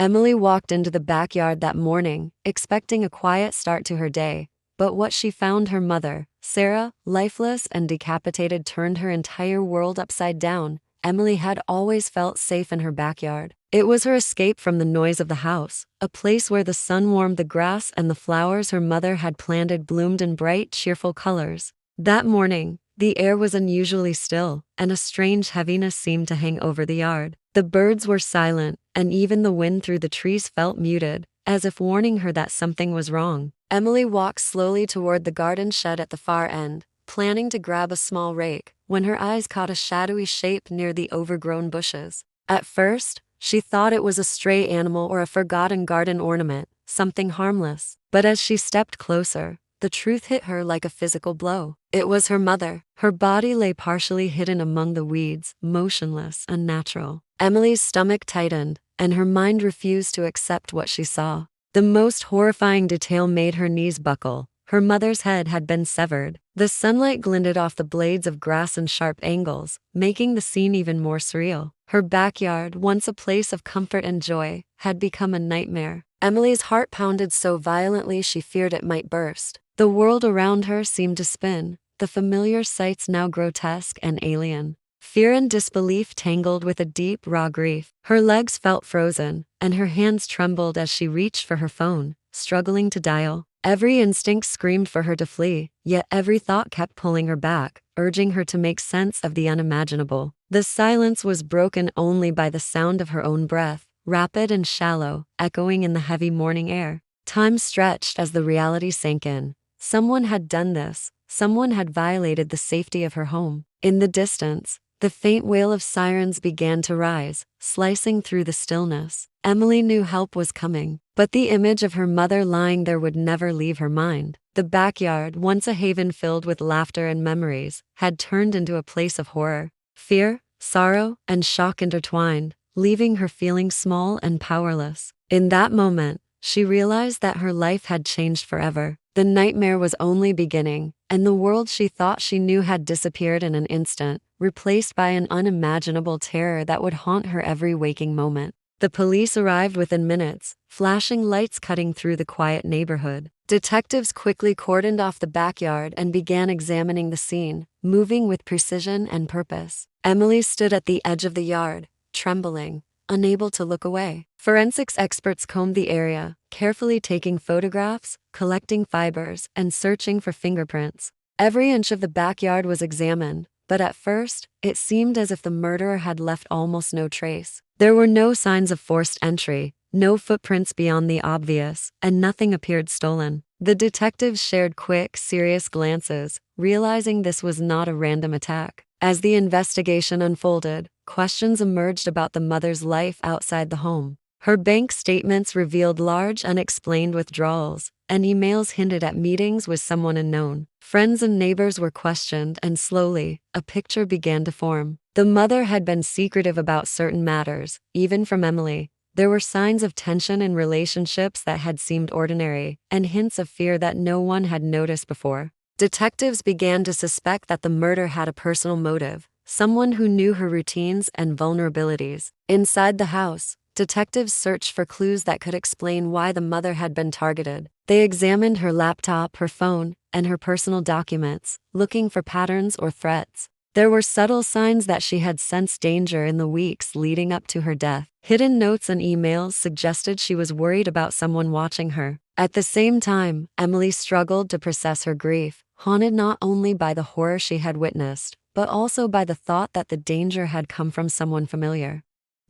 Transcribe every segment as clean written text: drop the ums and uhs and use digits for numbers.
Emily walked into the backyard that morning, expecting a quiet start to her day, but what she found her mother, Sarah, lifeless and decapitated, turned her entire world upside down. Emily had always felt safe in her backyard. It was her escape from the noise of the house, a place where the sun warmed the grass and the flowers her mother had planted bloomed in bright, cheerful colors. That morning, the air was unusually still, and a strange heaviness seemed to hang over the yard. The birds were silent, and even the wind through the trees felt muted, as if warning her that something was wrong. Emily walked slowly toward the garden shed at the far end, planning to grab a small rake, when her eyes caught a shadowy shape near the overgrown bushes. At first, she thought it was a stray animal or a forgotten garden ornament, something harmless. But as she stepped closer, the truth hit her like a physical blow. It was her mother. Her body lay partially hidden among the weeds, motionless, unnatural. Emily's stomach tightened, and her mind refused to accept what she saw. The most horrifying detail made her knees buckle. Her mother's head had been severed. The sunlight glinted off the blades of grass in sharp angles, making the scene even more surreal. Her backyard, once a place of comfort and joy, had become a nightmare. Emily's heart pounded so violently she feared it might burst. The world around her seemed to spin, the familiar sights now grotesque and alien. Fear and disbelief tangled with a deep, raw grief. Her legs felt frozen, and her hands trembled as she reached for her phone, struggling to dial. Every instinct screamed for her to flee, yet every thought kept pulling her back, urging her to make sense of the unimaginable. The silence was broken only by the sound of her own breath, rapid and shallow, echoing in the heavy morning air. Time stretched as the reality sank in. Someone had done this. Someone had violated the safety of her home. In the distance, the faint wail of sirens began to rise, slicing through the stillness. Emily knew help was coming, but the image of her mother lying there would never leave her mind. The backyard, once a haven filled with laughter and memories, had turned into a place of horror. Fear, sorrow, and shock intertwined, leaving her feeling small and powerless. In that moment, she realized that her life had changed forever. The nightmare was only beginning, and the world she thought she knew had disappeared in an instant, replaced by an unimaginable terror that would haunt her every waking moment. The police arrived within minutes, flashing lights cutting through the quiet neighborhood. Detectives quickly cordoned off the backyard and began examining the scene, moving with precision and purpose. Emily stood at the edge of the yard, trembling, unable to look away. Forensics experts combed the area, carefully taking photographs, collecting fibers, and searching for fingerprints. Every inch of the backyard was examined, but at first, it seemed as if the murderer had left almost no trace. There were no signs of forced entry, no footprints beyond the obvious, and nothing appeared stolen. The detectives shared quick, serious glances, realizing this was not a random attack. As the investigation unfolded, questions emerged about the mother's life outside the home. Her bank statements revealed large unexplained withdrawals, and emails hinted at meetings with someone unknown. Friends and neighbors were questioned, and slowly, a picture began to form. The mother had been secretive about certain matters, even from Emily. There were signs of tension in relationships that had seemed ordinary, and hints of fear that no one had noticed before. Detectives began to suspect that the murder had a personal motive, someone who knew her routines and vulnerabilities. Inside the house, detectives searched for clues that could explain why the mother had been targeted. They examined her laptop, her phone, and her personal documents, looking for patterns or threats. There were subtle signs that she had sensed danger in the weeks leading up to her death. Hidden notes and emails suggested she was worried about someone watching her. At the same time, Emily struggled to process her grief, haunted not only by the horror she had witnessed, but also by the thought that the danger had come from someone familiar.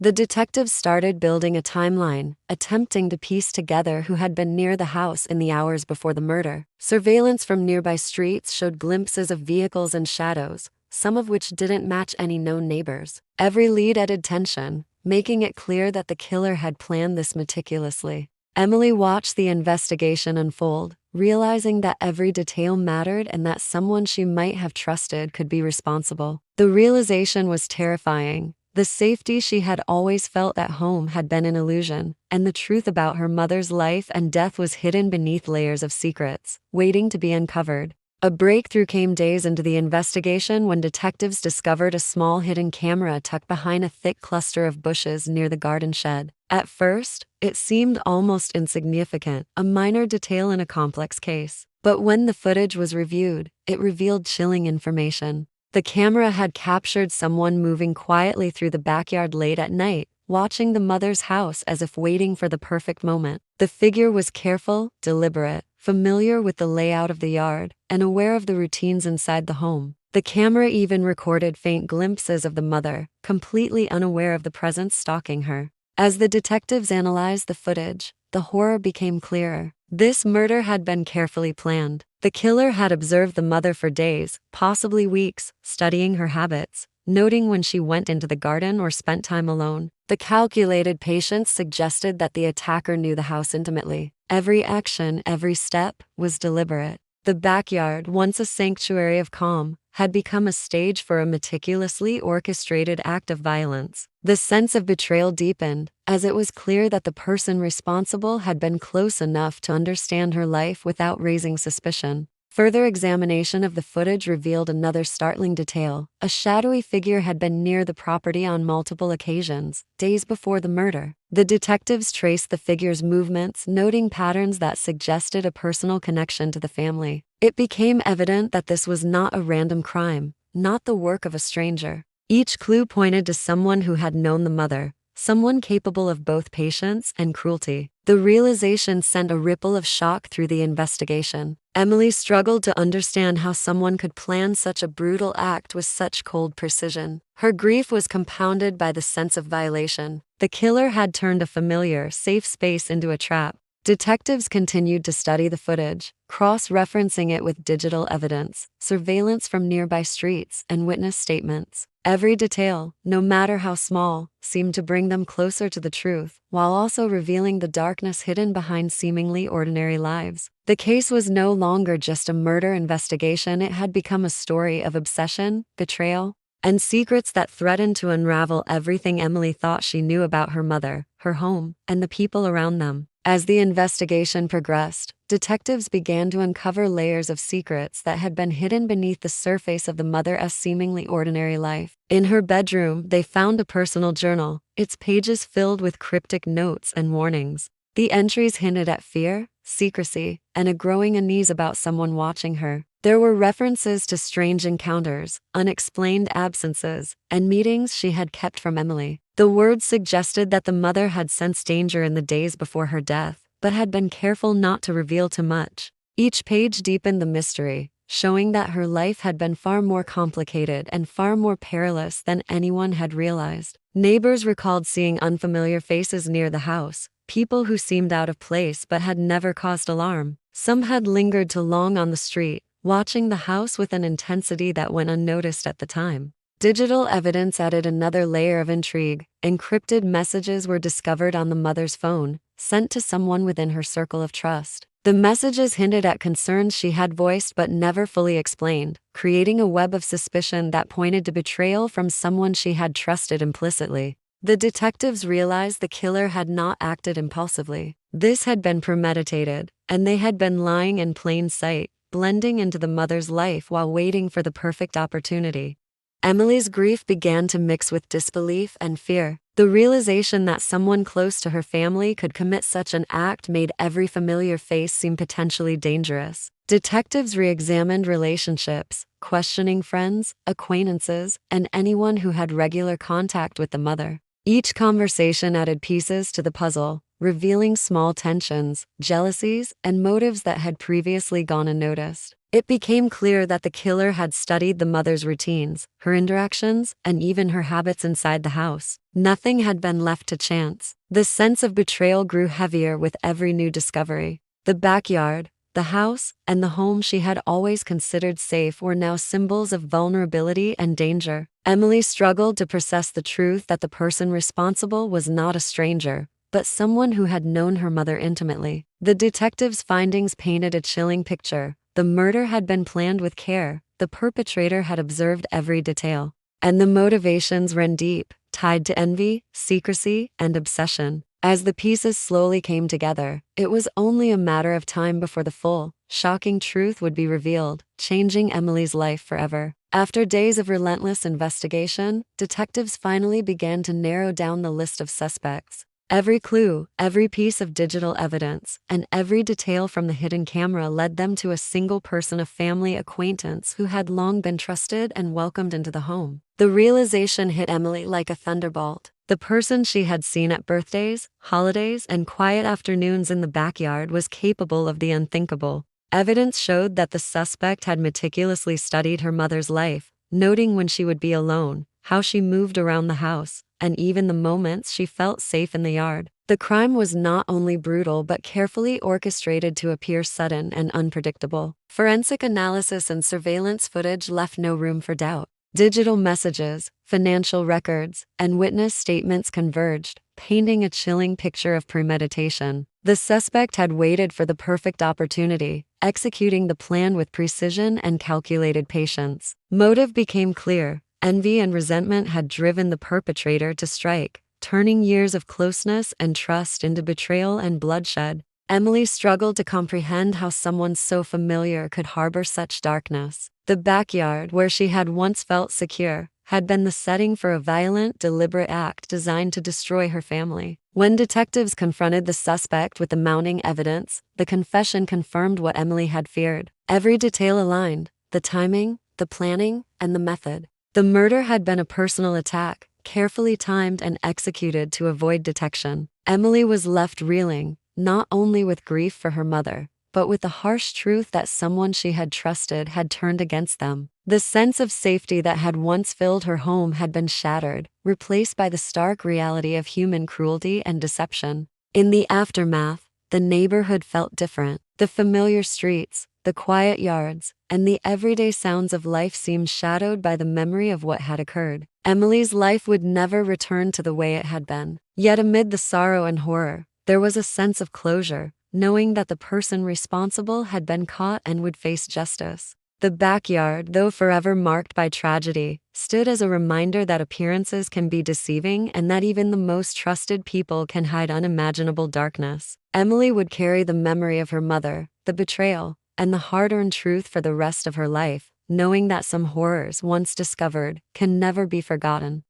The detectives started building a timeline, attempting to piece together who had been near the house in the hours before the murder. Surveillance from nearby streets showed glimpses of vehicles and shadows, some of which didn't match any known neighbors. Every lead added tension, making it clear that the killer had planned this meticulously. Emily watched the investigation unfold, realizing that every detail mattered and that someone she might have trusted could be responsible. The realization was terrifying. The safety she had always felt at home had been an illusion, and the truth about her mother's life and death was hidden beneath layers of secrets, waiting to be uncovered. A breakthrough came days into the investigation when detectives discovered a small hidden camera tucked behind a thick cluster of bushes near the garden shed. At first, it seemed almost insignificant, a minor detail in a complex case. But when the footage was reviewed, it revealed chilling information. The camera had captured someone moving quietly through the backyard late at night, watching the mother's house as if waiting for the perfect moment. The figure was careful, deliberate, familiar with the layout of the yard, and aware of the routines inside the home. The camera even recorded faint glimpses of the mother, completely unaware of the presence stalking her. As the detectives analyzed the footage, the horror became clearer. This murder had been carefully planned. The killer had observed the mother for days, possibly weeks, studying her habits, noting when she went into the garden or spent time alone. The calculated patience suggested that the attacker knew the house intimately. Every action, every step, was deliberate. The backyard, once a sanctuary of calm, had become a stage for a meticulously orchestrated act of violence. The sense of betrayal deepened, as it was clear that the person responsible had been close enough to understand her life without raising suspicion. Further examination of the footage revealed another startling detail. A shadowy figure had been near the property on multiple occasions, days before the murder. The detectives traced the figure's movements, noting patterns that suggested a personal connection to the family. It became evident that this was not a random crime, not the work of a stranger. Each clue pointed to someone who had known the mother, someone capable of both patience and cruelty. The realization sent a ripple of shock through the investigation. Emily struggled to understand how someone could plan such a brutal act with such cold precision. Her grief was compounded by the sense of violation. The killer had turned a familiar, safe space into a trap. Detectives continued to study the footage, cross-referencing it with digital evidence, surveillance from nearby streets, and witness statements. Every detail, no matter how small, seemed to bring them closer to the truth, while also revealing the darkness hidden behind seemingly ordinary lives. The case was no longer just a murder investigation, it had become a story of obsession, betrayal, and secrets that threatened to unravel everything Emily thought she knew about her mother, her home, and the people around them. As the investigation progressed, detectives began to uncover layers of secrets that had been hidden beneath the surface of the mother's seemingly ordinary life. In her bedroom, they found a personal journal, its pages filled with cryptic notes and warnings. The entries hinted at fear, secrecy, and a growing unease about someone watching her. There were references to strange encounters, unexplained absences, and meetings she had kept from Emily. The words suggested that the mother had sensed danger in the days before her death, but had been careful not to reveal too much. Each page deepened the mystery, showing that her life had been far more complicated and far more perilous than anyone had realized. Neighbors recalled seeing unfamiliar faces near the house, people who seemed out of place but had never caused alarm. Some had lingered too long on the street, watching the house with an intensity that went unnoticed at the time. Digital evidence added another layer of intrigue. Encrypted messages were discovered on the mother's phone, sent to someone within her circle of trust. The messages hinted at concerns she had voiced but never fully explained, creating a web of suspicion that pointed to betrayal from someone she had trusted implicitly. The detectives realized the killer had not acted impulsively. This had been premeditated, and they had been lying in plain sight, blending into the mother's life while waiting for the perfect opportunity. Emily's grief began to mix with disbelief and fear. The realization that someone close to her family could commit such an act made every familiar face seem potentially dangerous. Detectives re-examined relationships, questioning friends, acquaintances, and anyone who had regular contact with the mother. Each conversation added pieces to the puzzle, revealing small tensions, jealousies, and motives that had previously gone unnoticed. It became clear that the killer had studied the mother's routines, her interactions, and even her habits inside the house. Nothing had been left to chance. The sense of betrayal grew heavier with every new discovery. The backyard, the house, and the home she had always considered safe were now symbols of vulnerability and danger. Emily struggled to process the truth that the person responsible was not a stranger, but someone who had known her mother intimately. The detectives' findings painted a chilling picture. The murder had been planned with care, the perpetrator had observed every detail, and the motivations ran deep, tied to envy, secrecy, and obsession. As the pieces slowly came together, it was only a matter of time before the full, shocking truth would be revealed, changing Emily's life forever. After days of relentless investigation, detectives finally began to narrow down the list of suspects. Every clue, every piece of digital evidence, and every detail from the hidden camera led them to a single person, a family acquaintance who had long been trusted and welcomed into the home. The realization hit Emily like a thunderbolt. The person she had seen at birthdays, holidays, and quiet afternoons in the backyard was capable of the unthinkable. Evidence showed that the suspect had meticulously studied her mother's life, noting when she would be alone, how she moved around the house, and even the moments she felt safe in the yard. The crime was not only brutal but carefully orchestrated to appear sudden and unpredictable. Forensic analysis and surveillance footage left no room for doubt. Digital messages, financial records, and witness statements converged, painting a chilling picture of premeditation. The suspect had waited for the perfect opportunity, executing the plan with precision and calculated patience. Motive became clear. Envy and resentment had driven the perpetrator to strike, turning years of closeness and trust into betrayal and bloodshed. Emily struggled to comprehend how someone so familiar could harbor such darkness. The backyard, where she had once felt secure, had been the setting for a violent, deliberate act designed to destroy her family. When detectives confronted the suspect with the mounting evidence, the confession confirmed what Emily had feared. Every detail aligned: the timing, the planning, and the method. The murder had been a personal attack, carefully timed and executed to avoid detection. Emily was left reeling, not only with grief for her mother, but with the harsh truth that someone she had trusted had turned against them. The sense of safety that had once filled her home had been shattered, replaced by the stark reality of human cruelty and deception. In the aftermath, the neighborhood felt different. The familiar streets, the quiet yards, and the everyday sounds of life seemed shadowed by the memory of what had occurred. Emily's life would never return to the way it had been. Yet amid the sorrow and horror, there was a sense of closure, knowing that the person responsible had been caught and would face justice. The backyard, though forever marked by tragedy, stood as a reminder that appearances can be deceiving and that even the most trusted people can hide unimaginable darkness. Emily would carry the memory of her mother, the betrayal, and the hard-earned truth for the rest of her life, knowing that some horrors once discovered can never be forgotten.